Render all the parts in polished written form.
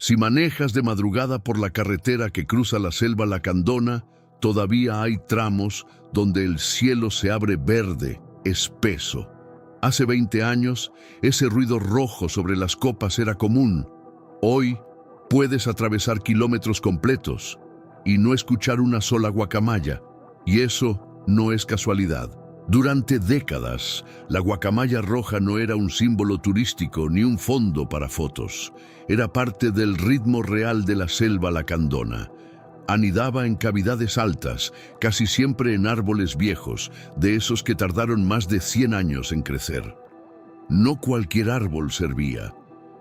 Si manejas de madrugada por la carretera que cruza la selva lacandona, todavía hay tramos donde el cielo se abre verde, espeso. Hace 20 años, ese ruido rojo sobre las copas era común. Hoy, puedes atravesar kilómetros completos y no escuchar una sola guacamaya. Y eso no es casualidad. Durante décadas, la guacamaya roja no era un símbolo turístico ni un fondo para fotos. Era parte del ritmo real de la selva lacandona. Anidaba en cavidades altas, casi siempre en árboles viejos, de esos que tardaron más de 100 años en crecer. No cualquier árbol servía.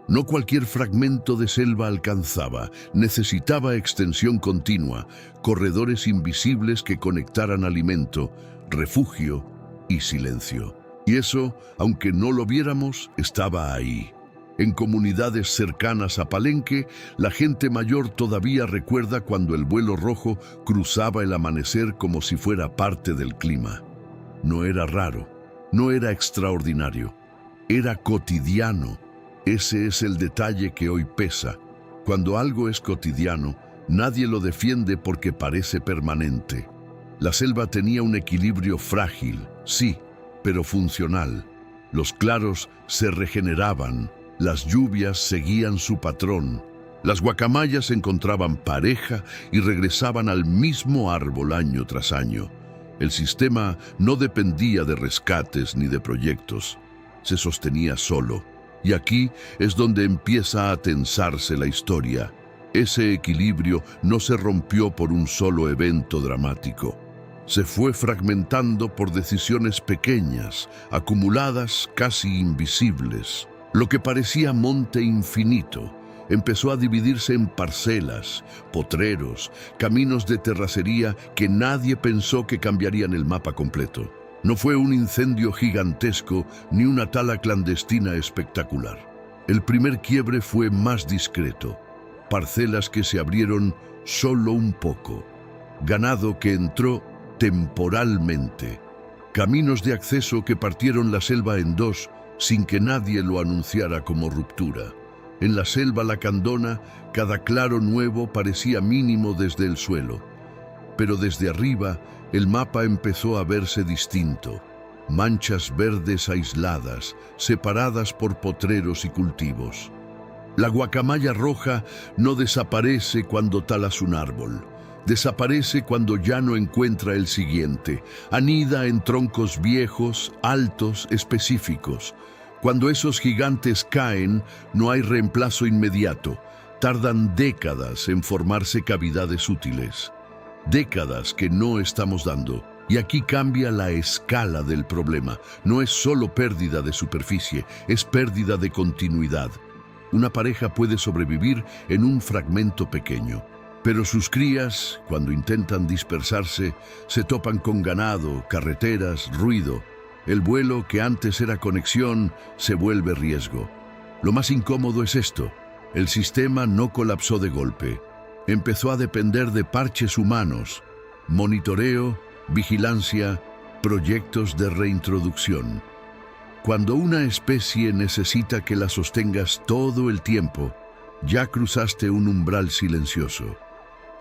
No cualquier fragmento de selva alcanzaba. Necesitaba extensión continua, corredores invisibles que conectaran alimento, refugio y silencio. Y eso, aunque no lo viéramos, estaba ahí. En comunidades cercanas a Palenque, la gente mayor todavía recuerda cuando el vuelo rojo cruzaba el amanecer como si fuera parte del clima. No era raro, no era extraordinario, era cotidiano. Ese es el detalle que hoy pesa. Cuando algo es cotidiano, nadie lo defiende porque parece permanente. La selva tenía un equilibrio frágil, sí, pero funcional. Los claros se regeneraban, las lluvias seguían su patrón. Las guacamayas encontraban pareja y regresaban al mismo árbol año tras año. El sistema no dependía de rescates ni de proyectos. Se sostenía solo. Y aquí es donde empieza a tensarse la historia. Ese equilibrio no se rompió por un solo evento dramático. Se fue fragmentando por decisiones pequeñas, acumuladas, casi invisibles. Lo que parecía monte infinito empezó a dividirse en parcelas, potreros, caminos de terracería que nadie pensó que cambiarían el mapa completo. No fue un incendio gigantesco ni una tala clandestina espectacular. El primer quiebre fue más discreto. Parcelas que se abrieron solo un poco. Ganado que entró temporalmente. Caminos de acceso que partieron la selva en dos sin que nadie lo anunciara como ruptura. En la selva lacandona, cada claro nuevo parecía mínimo desde el suelo. Pero desde arriba, el mapa empezó a verse distinto. Manchas verdes aisladas, separadas por potreros y cultivos. La guacamaya roja no desaparece cuando talas un árbol. Desaparece cuando ya no encuentra el siguiente. Anida en troncos viejos, altos, específicos. Cuando esos gigantes caen, no hay reemplazo inmediato. Tardan décadas en formarse cavidades útiles. Décadas que no estamos dando. Y aquí cambia la escala del problema. No es solo pérdida de superficie, es pérdida de continuidad. Una pareja puede sobrevivir en un fragmento pequeño. Pero sus crías, cuando intentan dispersarse, se topan con ganado, carreteras, ruido. El vuelo que antes era conexión se vuelve riesgo. Lo más incómodo es esto. El sistema no colapsó de golpe. Empezó a depender de parches humanos, monitoreo, vigilancia, proyectos de reintroducción. Cuando una especie necesita que la sostengas todo el tiempo, ya cruzaste un umbral silencioso.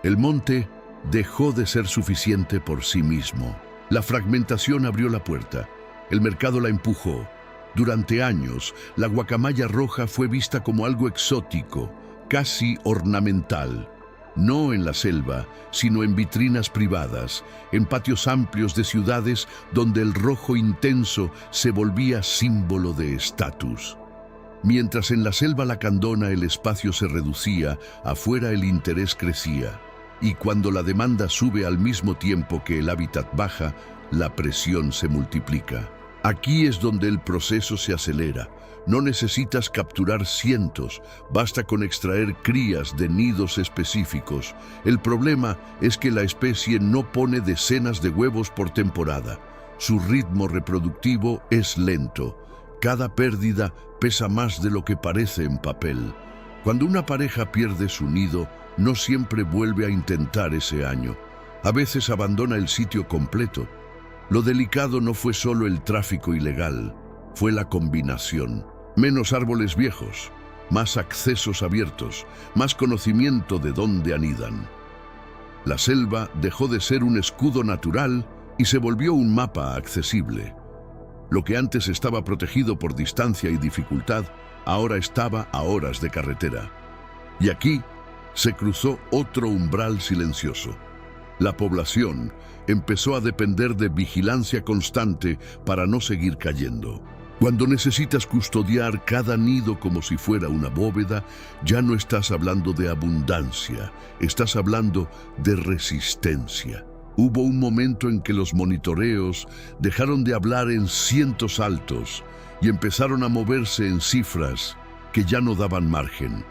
El monte dejó de ser suficiente por sí mismo. La fragmentación abrió la puerta. El mercado la empujó. Durante años, la guacamaya roja fue vista como algo exótico, casi ornamental. No en la selva, sino en vitrinas privadas, en patios amplios de ciudades donde el rojo intenso se volvía símbolo de estatus. Mientras en la selva lacandona el espacio se reducía, afuera el interés crecía. Y cuando la demanda sube al mismo tiempo que el hábitat baja, la presión se multiplica. Aquí es donde el proceso se acelera. No necesitas capturar cientos, basta con extraer crías de nidos específicos. El problema es que la especie no pone decenas de huevos por temporada. Su ritmo reproductivo es lento. Cada pérdida pesa más de lo que parece en papel. Cuando una pareja pierde su nido, no siempre vuelve a intentar ese año. A veces abandona el sitio completo. Lo delicado no fue solo el tráfico ilegal, fue la combinación. Menos árboles viejos, más accesos abiertos, más conocimiento de dónde anidan. La selva dejó de ser un escudo natural y se volvió un mapa accesible. Lo que antes estaba protegido por distancia y dificultad, ahora estaba a horas de carretera. Y aquí se cruzó otro umbral silencioso. La población empezó a depender de vigilancia constante para no seguir cayendo. Cuando necesitas custodiar cada nido como si fuera una bóveda, ya no estás hablando de abundancia, estás hablando de resistencia. Hubo un momento en que los monitoreos dejaron de hablar en cientos altos y empezaron a moverse en cifras que ya no daban margen.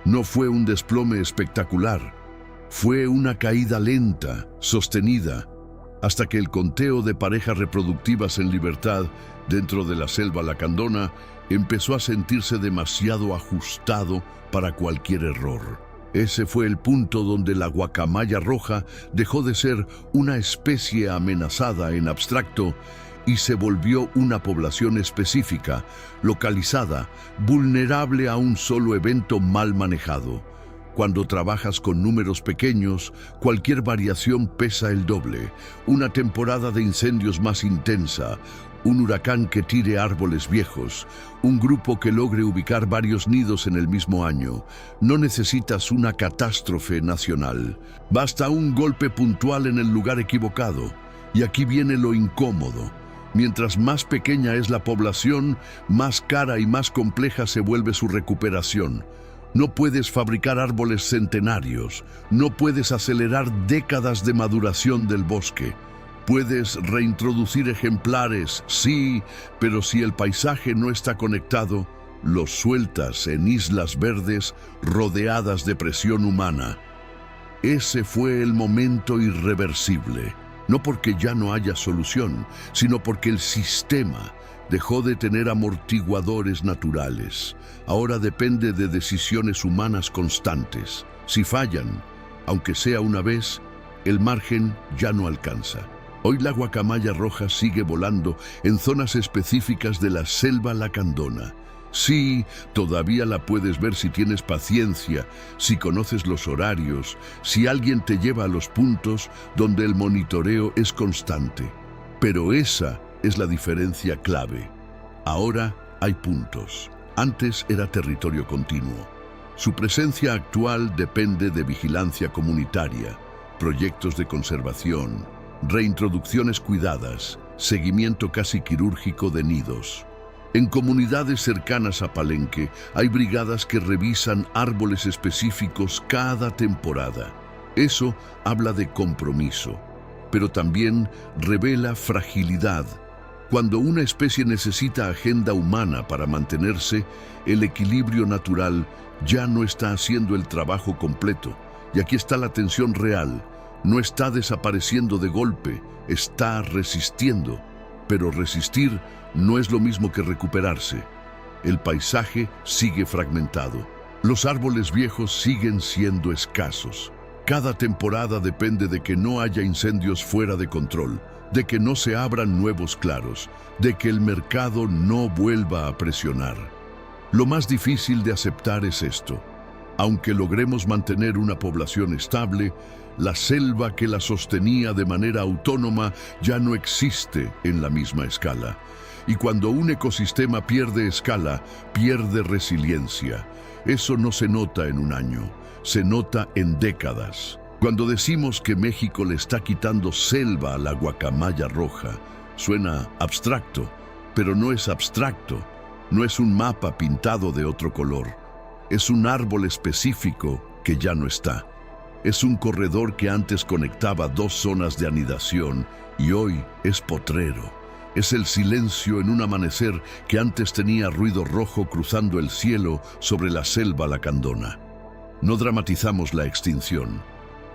No fue un desplome espectacular, fue una caída lenta, sostenida, hasta que el conteo de parejas reproductivas en libertad dentro de la selva lacandona empezó a sentirse demasiado ajustado para cualquier error. Ese fue el punto donde la guacamaya roja dejó de ser una especie amenazada en abstracto y se volvió una población específica, localizada, vulnerable a un solo evento mal manejado. Cuando trabajas con números pequeños, cualquier variación pesa el doble. Una temporada de incendios más intensa, un huracán que tire árboles viejos, un grupo que logre ubicar varios nidos en el mismo año. No necesitas una catástrofe nacional. Basta un golpe puntual en el lugar equivocado. Y aquí viene lo incómodo. Mientras más pequeña es la población, más cara y más compleja se vuelve su recuperación. No puedes fabricar árboles centenarios, no puedes acelerar décadas de maduración del bosque. Puedes reintroducir ejemplares, sí, pero si el paisaje no está conectado, los sueltas en islas verdes rodeadas de presión humana. Ese fue el momento irreversible, no porque ya no haya solución, sino porque el sistema dejó de tener amortiguadores naturales. Ahora depende de decisiones humanas constantes. Si fallan, aunque sea una vez, el margen ya no alcanza. Hoy la guacamaya roja sigue volando en zonas específicas de la selva lacandona. Sí, todavía la puedes ver si tienes paciencia, si conoces los horarios, si alguien te lleva a los puntos donde el monitoreo es constante. Pero esa es la diferencia clave. Ahora hay puntos. Antes era territorio continuo. Su presencia actual depende de vigilancia comunitaria, proyectos de conservación, reintroducciones cuidadas, seguimiento casi quirúrgico de nidos. En comunidades cercanas a Palenque hay brigadas que revisan árboles específicos cada temporada. Eso habla de compromiso, pero también revela fragilidad. Cuando una especie necesita agenda humana para mantenerse, el equilibrio natural ya no está haciendo el trabajo completo. Y aquí está la tensión real. No está desapareciendo de golpe, está resistiendo. Pero resistir no es lo mismo que recuperarse. El paisaje sigue fragmentado. Los árboles viejos siguen siendo escasos. Cada temporada depende de que no haya incendios fuera de control, de que no se abran nuevos claros, de que el mercado no vuelva a presionar. Lo más difícil de aceptar es esto. Aunque logremos mantener una población estable, la selva que la sostenía de manera autónoma ya no existe en la misma escala. Y cuando un ecosistema pierde escala, pierde resiliencia. Eso no se nota en un año, se nota en décadas. Cuando decimos que México le está quitando selva a la guacamaya roja, suena abstracto, pero no es abstracto, no es un mapa pintado de otro color. Es un árbol específico que ya no está. Es un corredor que antes conectaba dos zonas de anidación y hoy es potrero. Es el silencio en un amanecer que antes tenía ruido rojo cruzando el cielo sobre la selva lacandona. No dramatizamos la extinción.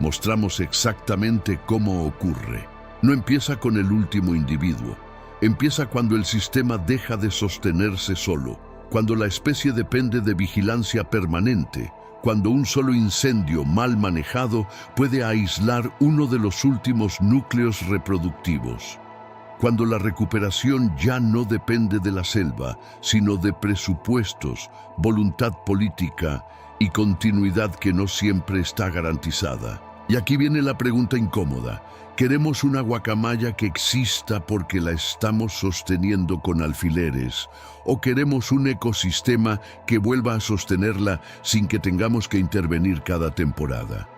Mostramos exactamente cómo ocurre. No empieza con el último individuo. Empieza cuando el sistema deja de sostenerse solo, cuando la especie depende de vigilancia permanente, cuando un solo incendio mal manejado puede aislar uno de los últimos núcleos reproductivos. cuando la recuperación ya no depende de la selva, sino de presupuestos, voluntad política y continuidad que no siempre está garantizada. Y aquí viene la pregunta incómoda. ¿Queremos una guacamaya que exista porque la estamos sosteniendo con alfileres? ¿O queremos un ecosistema que vuelva a sostenerla sin que tengamos que intervenir cada temporada?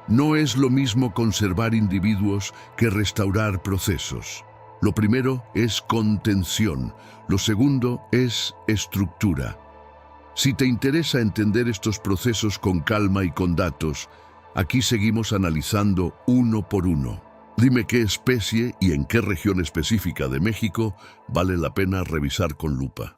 No es lo mismo conservar individuos que restaurar procesos. Lo primero es contención, lo segundo es estructura. Si te interesa entender estos procesos con calma y con datos, aquí seguimos analizando uno por uno. Dime qué especie y en qué región específica de México vale la pena revisar con lupa.